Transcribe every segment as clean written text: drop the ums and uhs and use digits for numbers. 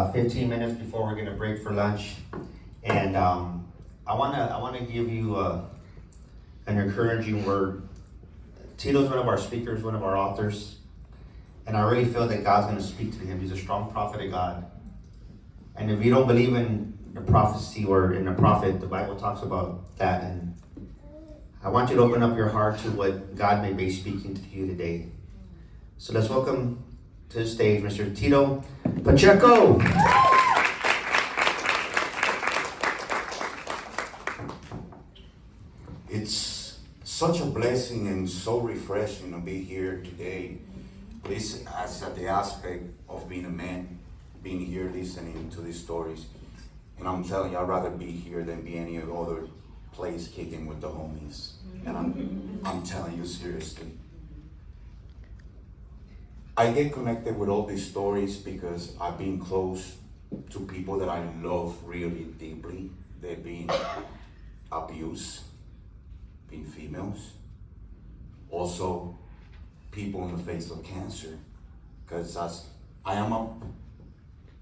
15 minutes before we're gonna break for lunch, and I wanna give you an encouraging word. Tito's one of our speakers, one of our authors, and I really feel that God's gonna speak to him. He's a strong prophet of God, and if you don't believe in the prophecy or in the prophet, the Bible talks about that, and I want you to open up your heart to what God may be speaking to you today. So let's welcome to the stage Mr. Tito Pacheco. It's such a blessing and so refreshing to be here today. This as the aspect of being a man, being here listening to these stories. And I'm telling you, I'd rather be here than be any other place kicking with the homies. And I'm telling you seriously. I get connected with all these stories because I've been close to people that I love really deeply. They've been abused, being females. Also, people in the face of cancer. Because I'm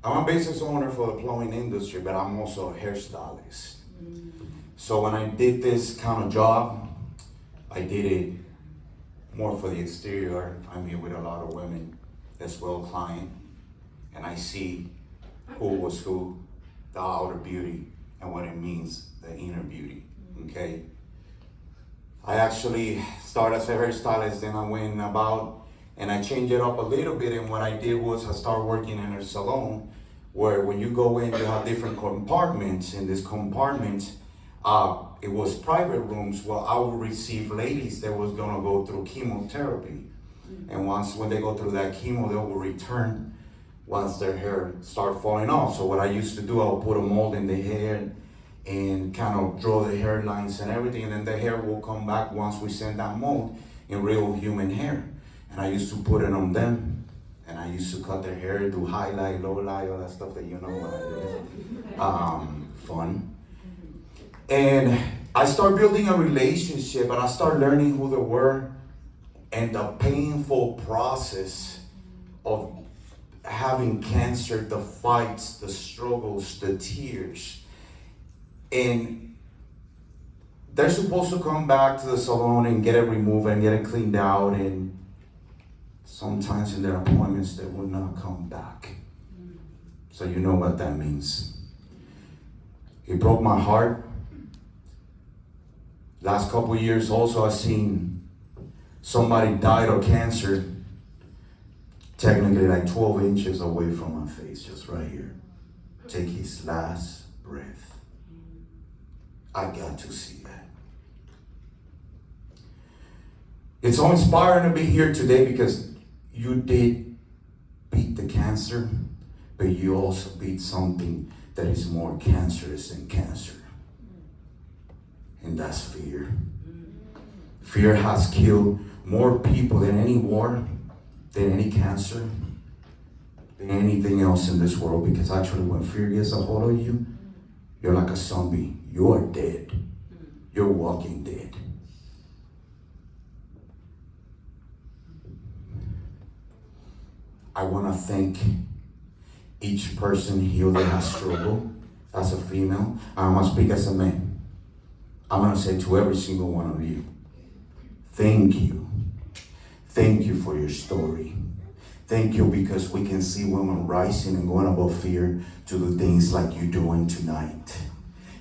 a business owner for the plumbing industry, but I'm also a hairstylist. So when I did this kind of job, I did it more for the exterior. I'm here with a lot of women as well, client, and I see who was who, the outer beauty, and what it means, the inner beauty, okay? I actually started as a hairstylist, then I went about, and I changed it up a little bit, and what I did was I started working in a salon, where when you go in, you have different compartments. In this compartment, it was private rooms. Well, I would receive ladies that was gonna go through chemotherapy. And when they go through that chemo, they will return once their hair start falling off. So what I used to do, I would put a mold in the hair and kind of draw the hairlines and everything. And then the hair will come back once we send that mold in real human hair. And I used to put it on them. And I used to cut their hair, do highlight, low light, all that stuff that you know what it is. Fun. And I started building a relationship, and I started learning who they were and the painful process of having cancer, the fights, the struggles, the tears. And they're supposed to come back to the salon and get it removed and get it cleaned out, and sometimes in their appointments they will not come back. So you know what that means. It broke my heart. Last couple of years also I seen somebody died of cancer, technically like 12 inches away from my face, just right here. Take his last breath. I got to see that. It's so inspiring to be here today because you did beat the cancer, but you also beat something that is more cancerous than cancer. And that's fear. Fear has killed more people than any war, than any cancer, than anything else in this world. Because actually when fear gets a hold of you, you're like a zombie. You are dead. You're walking dead. I want to thank each person here that has struggled as a female. I'm going to speak as a man. I'm going to say to every single one of you, thank you. Thank you for your story. Thank you because we can see women rising and going above fear to do things like you're doing tonight.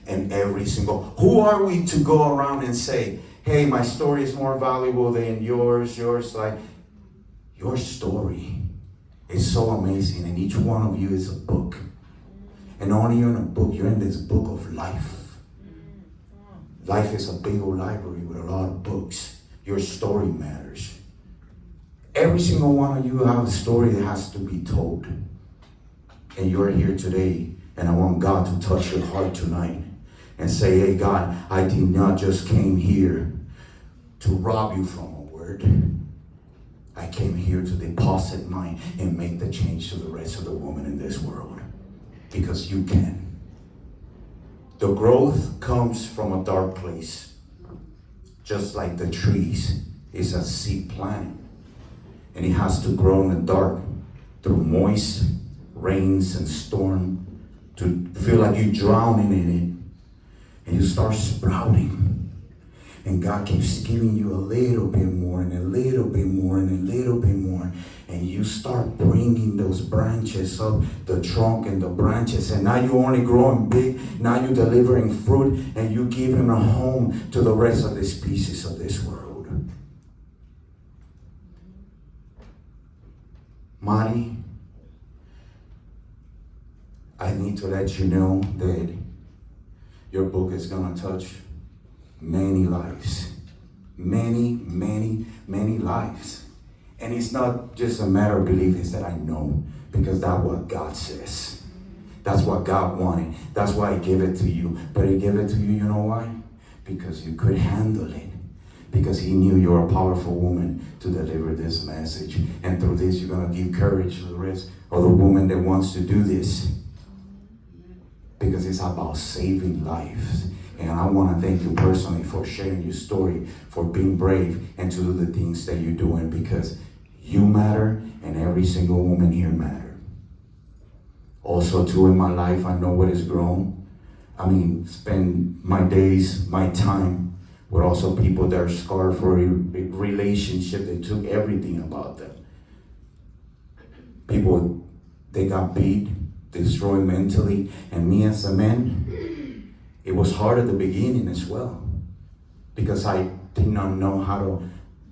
And who are we to go around and say, hey, my story is more valuable than yours, like, your story is so amazing, and each one of you is a book. And not only you're in a book, you're in this book of life. Life is a big old library with a lot of books. Your story matters. Every single one of you have a story that has to be told. And you're here today, and I want God to touch your heart tonight and say, hey God, I did not just came here to rob you from a word. I came here to deposit mine and make the change to the rest of the women in this world. Because you can. The growth comes from a dark place. Just like the trees is a seed planted. And it has to grow in the dark through moist rains and storm, to feel like you're drowning in it, and you start sprouting. And God keeps giving you a little bit more and a little bit more and a little bit more. And you start bringing those branches up, the trunk and the branches. And now you're only growing big. Now you're delivering fruit. And you're giving a home to the rest of the species of this world. Marty, I need to let you know that your book is going to touch many lives. Many, many, many lives. And it's not just a matter of belief, it's that I know, because that's what God says. That's what God wanted. That's why He gave it to you. But He gave it to you, you know why? Because you could handle it. Because He knew you're a powerful woman to deliver this message. And through this, you're going to give courage to the rest of the woman that wants to do this. Because it's about saving lives. And I want to thank you personally for sharing your story, for being brave, and to do the things that you're doing, because you matter and every single woman here matter. Also, too, in my life, I know what has grown. I mean, spend my days, my time with also people that are scarred for a relationship that took everything about them. People, they got beat, destroyed mentally, and me as a man, it was hard at the beginning as well, because I did not know how to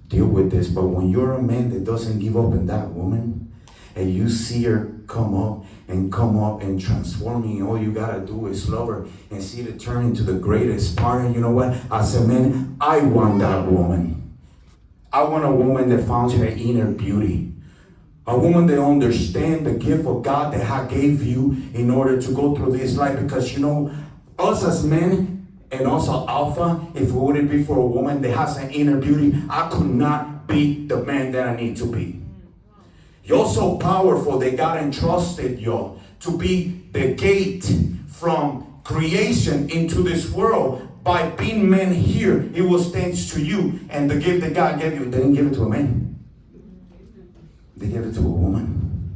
deal with this. But when you're a man that doesn't give up on that woman, and you see her come up and transforming, all you gotta do is love her and see it turn into the greatest part. And you know what? As a man, I want that woman. I want a woman that finds her inner beauty. A woman that understands the gift of God that I gave you in order to go through this life. Because you know, us as men and also alpha, if it wouldn't be for a woman that has an inner beauty, I could not be the man that I need to be. You're so powerful that God entrusted you to be the gate from creation into this world. By being men here, it was thanks to you. And the gift that God gave you, they didn't give it to a man. They gave it to a woman.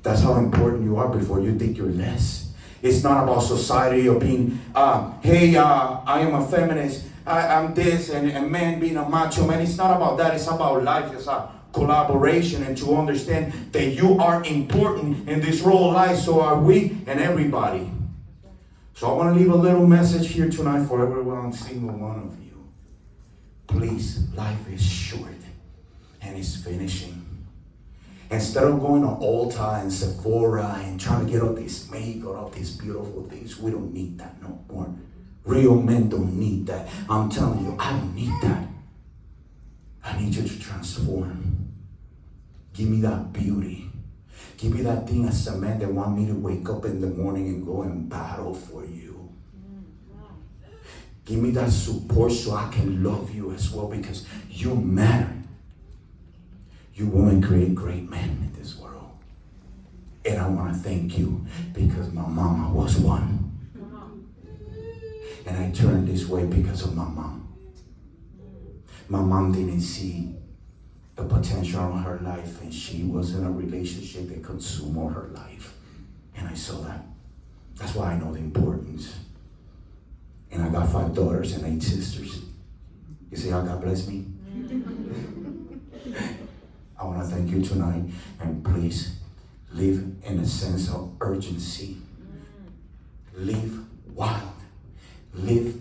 That's how important you are before you think you're less. It's not about society or being, hey, I am a feminist, I'm this, and a man being a macho man. It's not about that. It's about life. It's a collaboration, and to understand that you are important in this role of life. So are we and everybody. So I want to leave a little message here tonight for every single one of you. Please, life is short and it's finishing. Instead of going to Ulta and Sephora and trying to get all this makeup, all these beautiful things, we don't need that no more. Real men don't need that. I'm telling you, I don't need that. I need you to transform. Give me that beauty. Give me that thing as a man that want me to wake up in the morning and go and battle for you. Give me that support so I can love you as well, because you matter. You women create great men in this world. And I want to thank you, because my mama was one. And I turned this way because of my mom. My mom didn't see the potential in her life, and she was in a relationship that consumed all her life. And I saw that. That's why I know the importance. And I got 5 daughters and 8 sisters. You see how God blessed me? I want to thank you tonight, and please live in a sense of urgency. Live wild. Live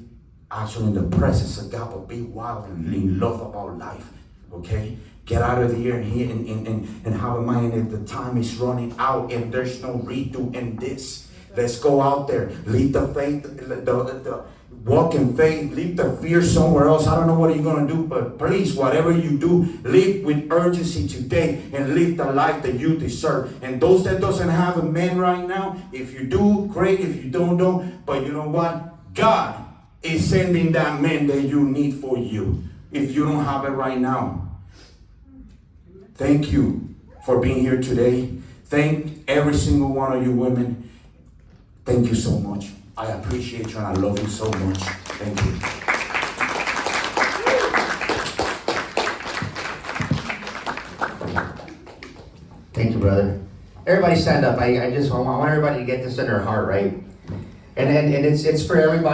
actually in the presence of God, but be wild and in love about life. Okay? Get out of here and have a mind that the time is running out and there's no redo in this. Let's go out there. Leave the faith, the walk in faith. Leave the fear somewhere else. I don't know what you're going to do, but please, whatever you do, live with urgency today and live the life that you deserve. And those that doesn't have a man right now, if you do, great. If you don't. But you know what? God is sending that man that you need for you. If you don't have it right now. Thank you for being here today. Thank every single one of you women. Thank you so much. I appreciate you and I love you so much. Thank you. Thank you, brother. Everybody stand up. I want everybody to get this in their heart, right? And it's for everybody.